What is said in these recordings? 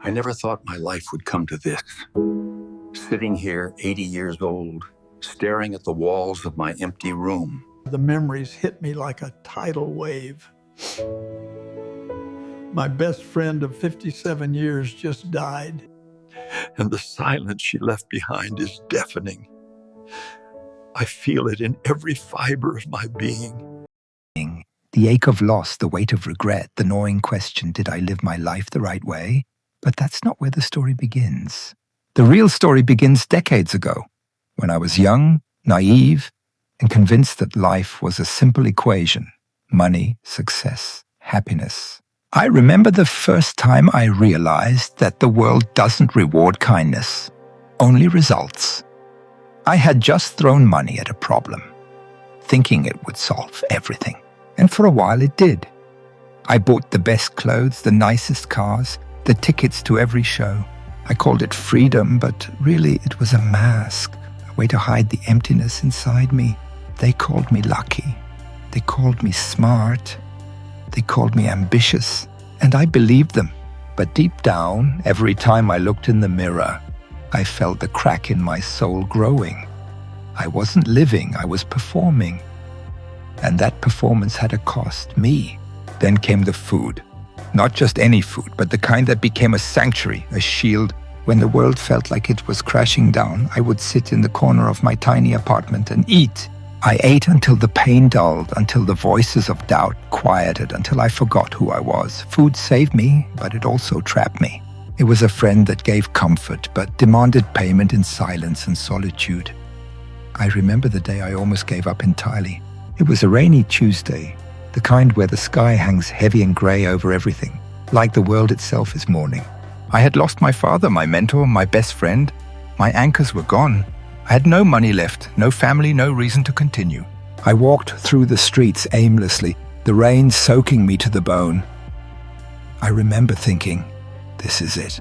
I never thought my life would come to this. Sitting here, 80 years old, staring at the walls of my empty room. The memories hit me like a tidal wave. My best friend of 57 years just died. And the silence she left behind is deafening. I feel it in every fiber of my being. The ache of loss, the weight of regret, the gnawing question, did I live my life the right way? But that's not where the story begins. The real story begins decades ago, when I was young, naive, and convinced that life was a simple equation: money, success, happiness. I remember the first time I realized that the world doesn't reward kindness, only results. I had just thrown money at a problem, thinking it would solve everything. And for a while it did. I bought the best clothes, the nicest cars, the tickets to every show. I called it freedom, but really it was a mask, a way to hide the emptiness inside me. They called me lucky. They called me smart. They called me ambitious. And I believed them. But deep down, every time I looked in the mirror, I felt the crack in my soul growing. I wasn't living, I was performing. And that performance had a cost, me. Then came the food. Not just any food, but the kind that became a sanctuary, a shield. When the world felt like it was crashing down, I would sit in the corner of my tiny apartment and eat. I ate until the pain dulled, until the voices of doubt quieted, until I forgot who I was. Food saved me, but it also trapped me. It was a friend that gave comfort, but demanded payment in silence and solitude. I remember the day I almost gave up entirely. It was a rainy Tuesday, the kind where the sky hangs heavy and gray over everything, like the world itself is mourning. I had lost my father, my mentor, my best friend. My anchors were gone. I had no money left, no family, no reason to continue. I walked through the streets aimlessly, the rain soaking me to the bone. I remember thinking, this is it.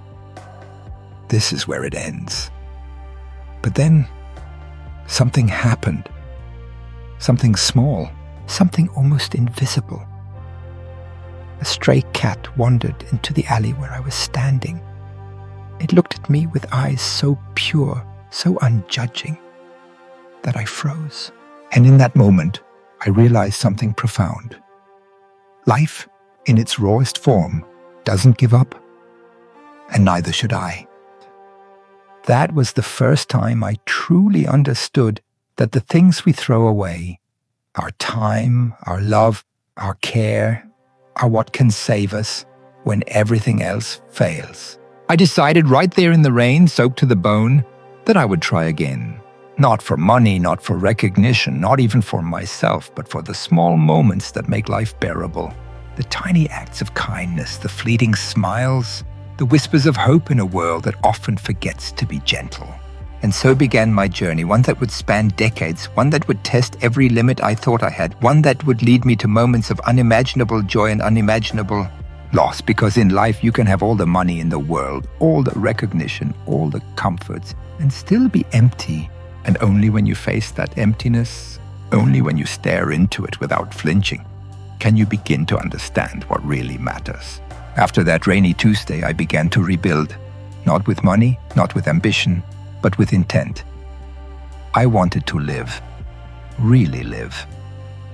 This is where it ends. But then, something happened. Something small, something almost invisible. A stray cat wandered into the alley where I was standing. It looked at me with eyes so pure, so unjudging, that I froze. And in that moment, I realized something profound. Life, in its rawest form, doesn't give up, and neither should I. That was the first time I truly understood that the things we throw away, our time, our love, our care, are what can save us when everything else fails. I decided right there in the rain, soaked to the bone, that I would try again. Not for money, not for recognition, not even for myself, but for the small moments that make life bearable. The tiny acts of kindness, the fleeting smiles, the whispers of hope in a world that often forgets to be gentle. And so began my journey, one that would span decades, one that would test every limit I thought I had, one that would lead me to moments of unimaginable joy and unimaginable loss, because in life you can have all the money in the world, all the recognition, all the comforts, and still be empty. And only when you face that emptiness, only when you stare into it without flinching, can you begin to understand what really matters. After that rainy Tuesday, I began to rebuild, not with money, not with ambition, but with intent. I wanted to live, really live.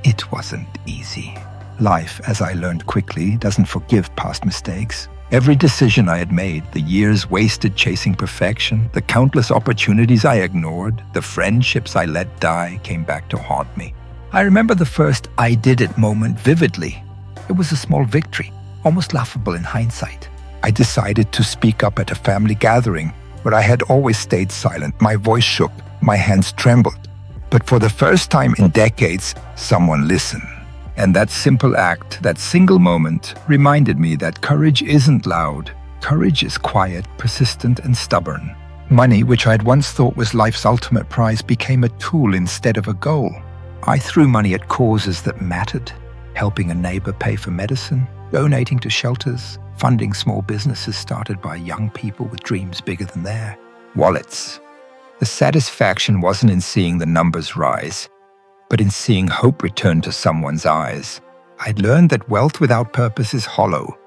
It wasn't easy. Life, as I learned quickly, doesn't forgive past mistakes. Every decision I had made, the years wasted chasing perfection, the countless opportunities I ignored, the friendships I let die, came back to haunt me. I remember the first I did it moment vividly. It was a small victory, almost laughable in hindsight. I decided to speak up at a family gathering where I had always stayed silent. My voice shook, my hands trembled. But for the first time in decades, someone listened. And that simple act, that single moment, reminded me that courage isn't loud. Courage is quiet, persistent, and stubborn. Money, which I had once thought was life's ultimate prize, became a tool instead of a goal. I threw money at causes that mattered, helping a neighbor pay for medicine, donating to shelters, funding small businesses started by young people with dreams bigger than their wallets. The satisfaction wasn't in seeing the numbers rise, but in seeing hope return to someone's eyes. I'd learned that wealth without purpose is hollow,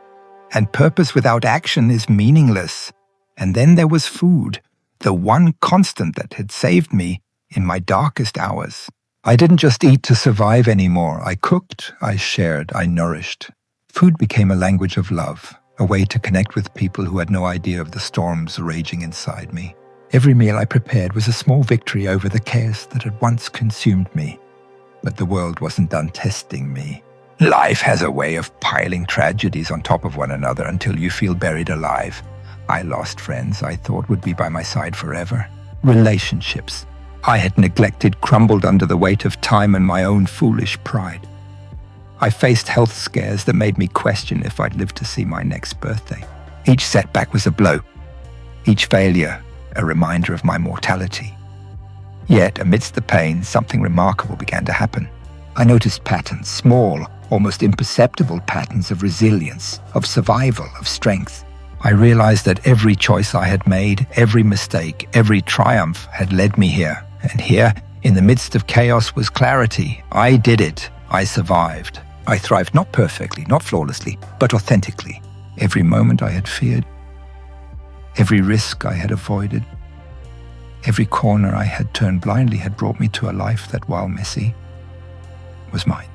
and purpose without action is meaningless. And then there was food, the one constant that had saved me in my darkest hours. I didn't just eat to survive anymore. I cooked, I shared, I nourished. Food became a language of love, a way to connect with people who had no idea of the storms raging inside me. Every meal I prepared was a small victory over the chaos that had once consumed me. But the world wasn't done testing me. Life has a way of piling tragedies on top of one another until you feel buried alive. I lost friends I thought would be by my side forever. Relationships I had neglected crumbled under the weight of time and my own foolish pride. I faced health scares that made me question if I'd live to see my next birthday. Each setback was a blow. Each failure, a reminder of my mortality. Yet, amidst the pain, something remarkable began to happen. I noticed patterns, small, almost imperceptible patterns of resilience, of survival, of strength. I realized that every choice I had made, every mistake, every triumph had led me here. And here, in the midst of chaos, was clarity. I did it. I survived. I thrived not perfectly, not flawlessly, but authentically. Every moment I had feared, every risk I had avoided, every corner I had turned blindly had brought me to a life that, while messy, was mine.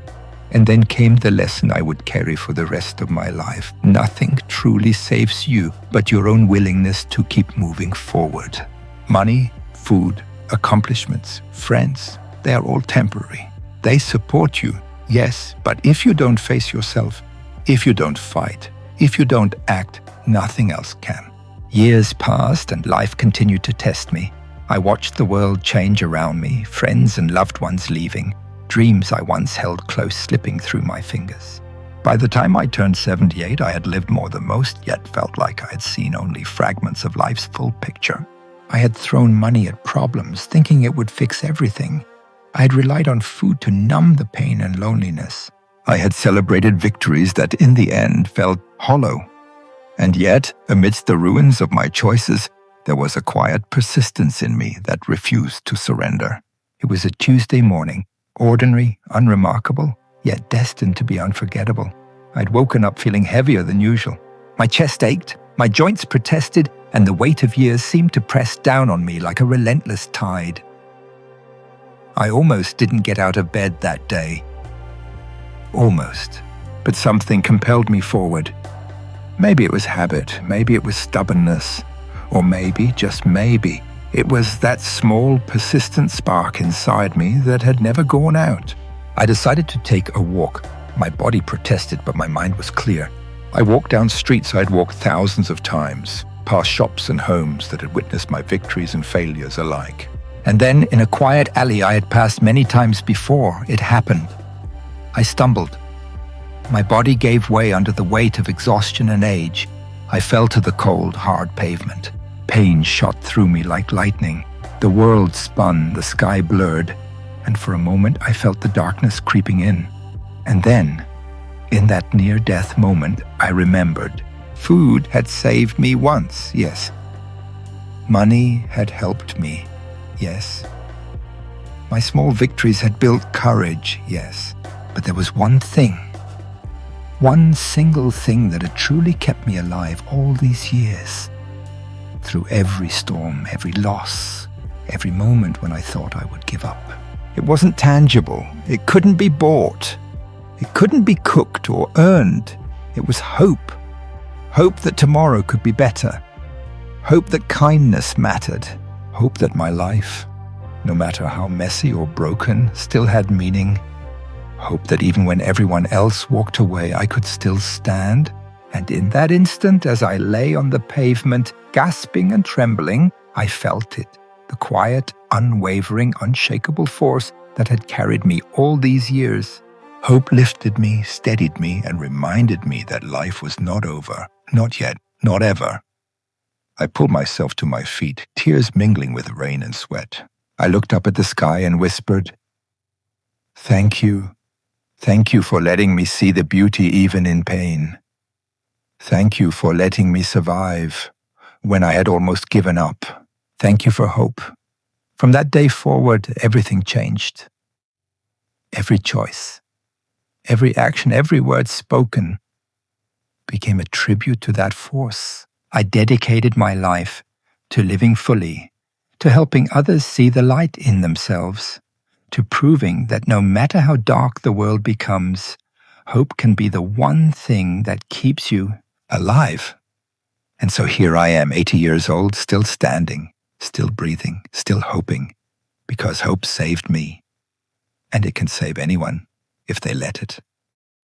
And then came the lesson I would carry for the rest of my life. Nothing truly saves you but your own willingness to keep moving forward. Money, food, accomplishments, friends, they are all temporary. They support you, yes, but if you don't face yourself, if you don't fight, if you don't act, nothing else can. Years passed and life continued to test me. I watched the world change around me, friends and loved ones leaving, dreams I once held close slipping through my fingers. By the time I turned 78, I had lived more than most, yet felt like I had seen only fragments of life's full picture. I had thrown money at problems, thinking it would fix everything. I had relied on food to numb the pain and loneliness. I had celebrated victories that in the end felt hollow. And yet, amidst the ruins of my choices, there was a quiet persistence in me that refused to surrender. It was a Tuesday morning, ordinary, unremarkable, yet destined to be unforgettable. I'd woken up feeling heavier than usual. My chest ached, my joints protested, and the weight of years seemed to press down on me like a relentless tide. I almost didn't get out of bed that day. Almost. But something compelled me forward. Maybe it was habit, maybe it was stubbornness, or maybe, just maybe, it was that small, persistent spark inside me that had never gone out. I decided to take a walk. My body protested, but my mind was clear. I walked down streets I'd walked thousands of times, past shops and homes that had witnessed my victories and failures alike. And then, in a quiet alley I had passed many times before, it happened. I stumbled. My body gave way under the weight of exhaustion and age. I fell to the cold, hard pavement. Pain shot through me like lightning. The world spun, the sky blurred, and for a moment I felt the darkness creeping in. And then, in that near-death moment, I remembered. Food had saved me once, yes. Money had helped me, yes. My small victories had built courage, yes. But there was one thing. One single thing that had truly kept me alive all these years. Through every storm, every loss, every moment when I thought I would give up. It wasn't tangible. It couldn't be bought. It couldn't be cooked or earned. It was hope. Hope that tomorrow could be better. Hope that kindness mattered. Hope that my life, no matter how messy or broken, still had meaning. Hope that even when everyone else walked away, I could still stand. And in that instant, as I lay on the pavement, gasping and trembling, I felt it. The quiet, unwavering, unshakable force that had carried me all these years. Hope lifted me, steadied me, and reminded me that life was not over. Not yet, not ever. I pulled myself to my feet, tears mingling with rain and sweat. I looked up at the sky and whispered, "Thank you. Thank you for letting me see the beauty even in pain. Thank you for letting me survive when I had almost given up. Thank you for hope." From that day forward, everything changed. Every choice, every action, every word spoken became a tribute to that force. I dedicated my life to living fully, to helping others see the light in themselves, to proving that no matter how dark the world becomes, hope can be the one thing that keeps you alive. And so here I am, 80 years old, still standing, still breathing, still hoping, because hope saved me. And it can save anyone if they let it.